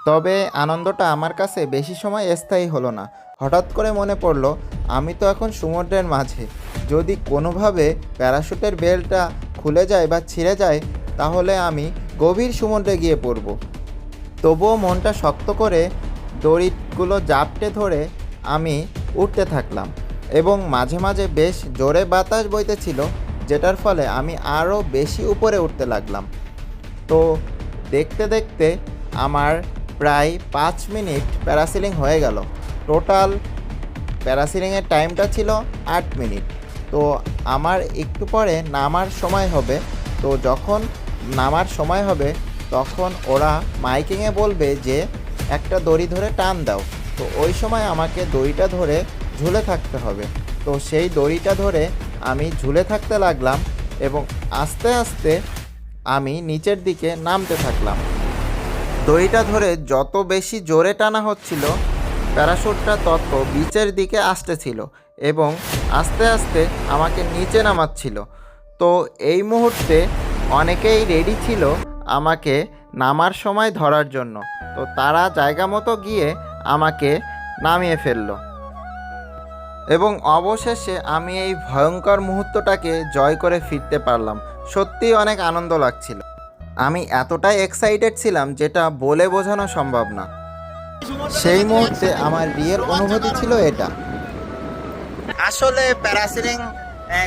তবে আনন্দটা আমার কাছে বেশি সময় স্থায়ী হলো না। হঠাৎ করে মনে পড়ল, আমি তো এখন সমুদ্রের মাঝে। যদি কোনোভাবে প্যারাশুটের বেল্টটা খুলে যায় বা ছিঁড়ে যায়, তাহলে আমি গভীর সমুদ্রে গিয়ে পড়ব। তবুও মনটা শক্ত করে দড়িগুলো জাপটে ধরে আমি উঠতে থাকলাম, এবং মাঝে মাঝে বেশ জোরে বাতাস বইতেছিল, যেটার ফলে আমি আরও বেশি উপরে উঠতে লাগলাম। তো দেখতে দেখতে আমার প্রায় 5 মিনিট প্যারাসিলিং হয়ে গেল। টোটাল প্যারাসিলিংয়ের টাইমটা ছিল 8 মিনিট। তো আমার একটু পরে নামার সময় হবে। তো যখন নামার সময় হবে, তখন ওরা মাইকিংয়ে বলবে যে একটা দড়ি ধরে টান দাও। তো ওই সময় আমাকে দড়িটা ধরে ঝুলে থাকতে হবে। তো সেই দড়িটা ধরে আমি ঝুলে থাকতে লাগলাম, এবং আস্তে আস্তে আমি নিচের দিকে নামতে থাকলাম। দড়িটা ধরে যত বেশি জোরে টানা হচ্ছিল, প্যারাশুটটা তত বিচের দিকে আসতেছিল এবং আস্তে আস্তে আমাকে নিচে নামাচ্ছিল। তো এই মুহূর্তে অনেকেই রেডি ছিল আমাকে নামার সময় ধরার জন্য। তো তারা জায়গা মতো গিয়ে আমাকে নামিয়ে ফেললো, এবং অবশেষে আমি এই ভয়ঙ্কর মুহূর্তটাকে জয় করে ফিরতে পারলাম। সত্যিই অনেক আনন্দ লাগছিল। আমি এতটাই এক্সাইটেড ছিলাম যেটা বলে বোঝানো সম্ভব না। সেই মুহূর্তে আমার রিয়েল অনুভূতি ছিল এটা। আসলে প্যারাসিলিং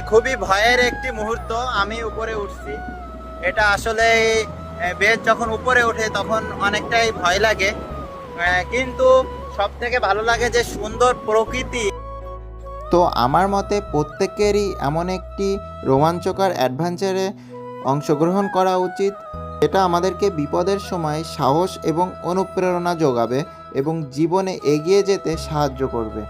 খুবই ভয়ের একটি মুহূর্ত। আমি উপরে উঠছি, এটা আসলে বেশ যখন উপরে ওঠে তখন অনেকটাই ভয় লাগে, কিন্তু সব থেকে ভালো লাগে যে সুন্দর প্রকৃতি। তো আমার মতে প্রত্যেকেরই এমন একটি রোমাঞ্চকর অ্যাডভেঞ্চারে অংশগ্রহণ করা উচিত। এটা আমাদেরকে বিপদের সময় সাহস এবং অনুপ্রেরণা যোগাবে এবং জীবনে এগিয়ে যেতে সাহায্য করবে।